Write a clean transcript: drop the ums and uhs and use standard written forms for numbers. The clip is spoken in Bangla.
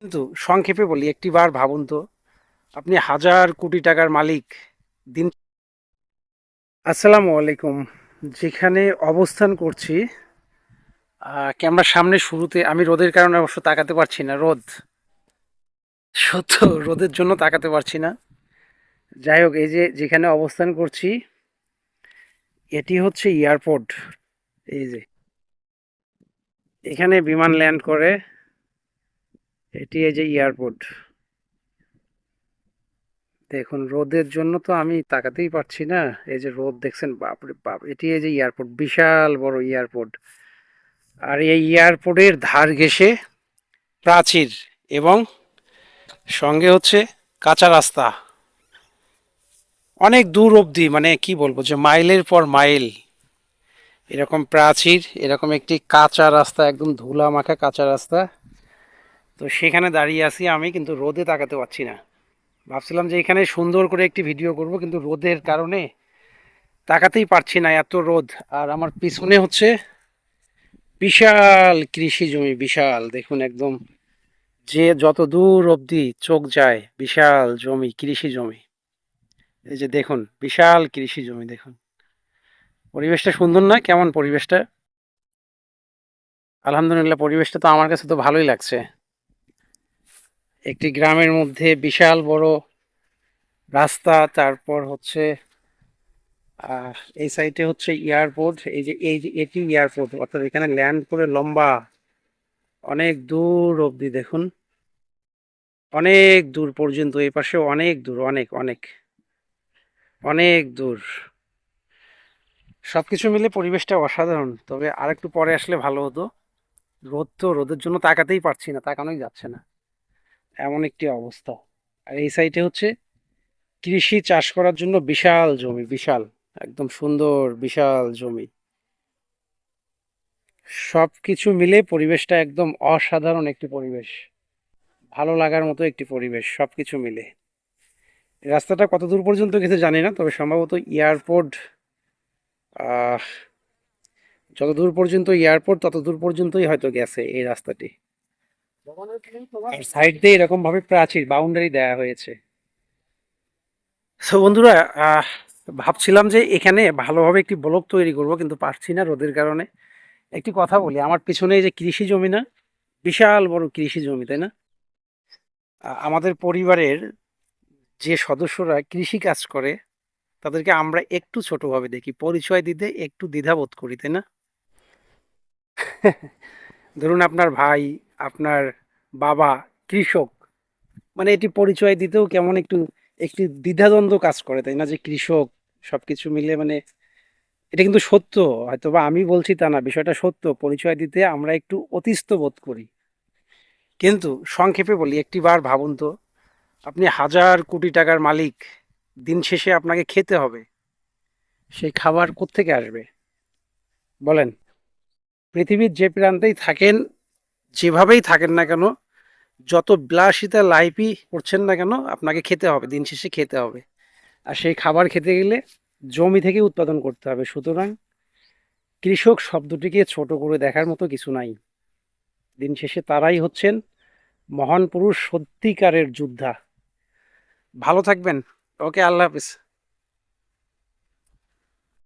কিন্তু সংক্ষেপে বলি, একটিবার ভাবুন তো, আপনি হাজার কোটি টাকার মালিক। দিন আসসালামু আলাইকুম। যেখানে অবস্থান করছি, ক্যামেরার সামনে শুরুতে আমি রোদের কারণে অবশ্য তাকাতে পারছি না। রোদ, সত্য, রোদের জন্য তাকাতে পারছি না। যাই হোক, এই যে যেখানে অবস্থান করছি, এটি হচ্ছে এয়ারপোর্ট। এই যে এখানে বিমান ল্যান্ড করে, এটি এই যে এয়ারপোর্ট। দেখুন, রোদের জন্য তো আমি তাকাতেই পারছি না। এই যে রোদ দেখছেন, বাপরে বাপ! এটি এই যে এয়ারপোর্ট, বিশাল বড় এয়ারপোর্ট। আর এই এয়ারপোর্টের ধার ঘেঁষে প্রাচীর, এবং সঙ্গে হচ্ছে কাঁচা রাস্তা। অনেক দূর অবধি, মানে কি বলবো, যে মাইলের পর মাইল এরকম প্রাচীর, এরকম একটি কাঁচা রাস্তা, একদম ধুলা মাখা কাঁচা রাস্তা। তো সেখানে দাঁড়িয়ে আছি আমি, কিন্তু রোদে তাকাতে পারছি না। ভাবছিলাম যে এখানে সুন্দর করে একটি ভিডিও করব, কিন্তু রোদের কারণে তাকাতেই পারছি না, এত রোদ। আর আমার পিছনে হচ্ছে বিশাল কৃষি জমি, বিশাল, দেখুন একদম, যে যত দূর অবধি চোখ যায় বিশাল জমি, কৃষি জমি। এই যে দেখুন, বিশাল কৃষি জমি, দেখুন পরিবেশটা সুন্দর না? কেমন পরিবেশটা? আলহামদুলিল্লাহ, পরিবেশটা তো আমার কাছে তো ভালোই লাগছে। একটি গ্রামের মধ্যে বিশাল বড় রাস্তা, তারপর হচ্ছে এই সাইডে হচ্ছে এয়ারপোর্ট। এই যে এটি এয়ারপোর্ট, অর্থাৎ এখানে ল্যান্ড করে লম্বা অনেক দূর অবধি, দেখুন অনেক দূর পর্যন্ত, এই পাশে অনেক দূর, অনেক অনেক অনেক দূর। সবকিছু মিলে পরিবেশটা অসাধারণ। তবে আরেকটু পরে আসলে ভালো হতো। রোদ, তো রোদের জন্য তাকাতেই পারছি না, তাকানোই যাচ্ছে না, এমন একটি অবস্থা। আর এই সাইডে হচ্ছে কৃষি চাষ করার জন্য বিশাল জমি, বিশাল, একদম সুন্দর বিশাল জমি। সবকিছু মিলে পরিবেশটা একদম অসাধারণ একটি পরিবেশ, ভালো লাগার মতো একটি পরিবেশ, সবকিছু মিলে। রাস্তাটা কত দূর পর্যন্ত গেছে জানি না, তবে সম্ভবত এয়ারপোর্ট, আহ যত দূর পর্যন্ত এয়ারপোর্ট তত দূর পর্যন্তই হয়তো গেছে এই রাস্তাটি। আর সাইড দিয়ে এরকম ভাবে প্রাচীর, বাউন্ডারি দেয়া হয়েছে। সো বন্ধুরা, ভাবছিলাম যে এখানে ভালোভাবে একটি ব্লগ তৈরি করব, কিন্তু পারছি না রোদের কারণে। একটি কথা বলি, আমার পিছনে এই যে কৃষি জমি না, বিশাল বড় কৃষি জমি, তাই না? আমাদের পরিবারের যে সদস্যরা কৃষি কাজ করে, তাদেরকে আমরা একটু ছোটভাবে দেখি, পরিচয় দিতে একটু দ্বিধাবোধ করি, তাই না? ধরুন আপনার ভাই, আপনার বাবা কৃষক, মানে এটি পরিচয় দিতেও কেমন একটু, একটি দ্বিধাদ্বন্দ্ব কাজ করে, তাই না? যে কৃষক, সবকিছু মিলে, মানে এটা কিন্তু সত্য। হয়তো বা আমি বলছি তা না, বিষয়টা সত্য। পরিচয় দিতে আমরা একটু অতিস্থ বোধ করি। কিন্তু সংক্ষেপে বলি, একটিবার ভাবুন তো, আপনি হাজার কোটি টাকার মালিক, দিন শেষে আপনাকে খেতে হবে। সেই খাবার কোত্থেকে আসবে বলেন? পৃথিবীর যে প্রান্তেই থাকেন, যেভাবেই থাকেন না কেন, যত বিলাসিতা লাইফই করছেন না কেন, আপনাকে খেতে হবে, দিন শেষে খেতে হবে। আর সেই খাবার খেতে গেলে জমি থেকে উৎপাদন করতে হবে। সুতরাং কৃষক শব্দটিকে ছোট করে দেখার মতো কিছু নাই। দিন শেষে তারাই হচ্ছেন মহান পুরুষ, সত্যিকারের যোদ্ধা। ভালো থাকবেন। ওকে, আল্লাহ হাফিজ।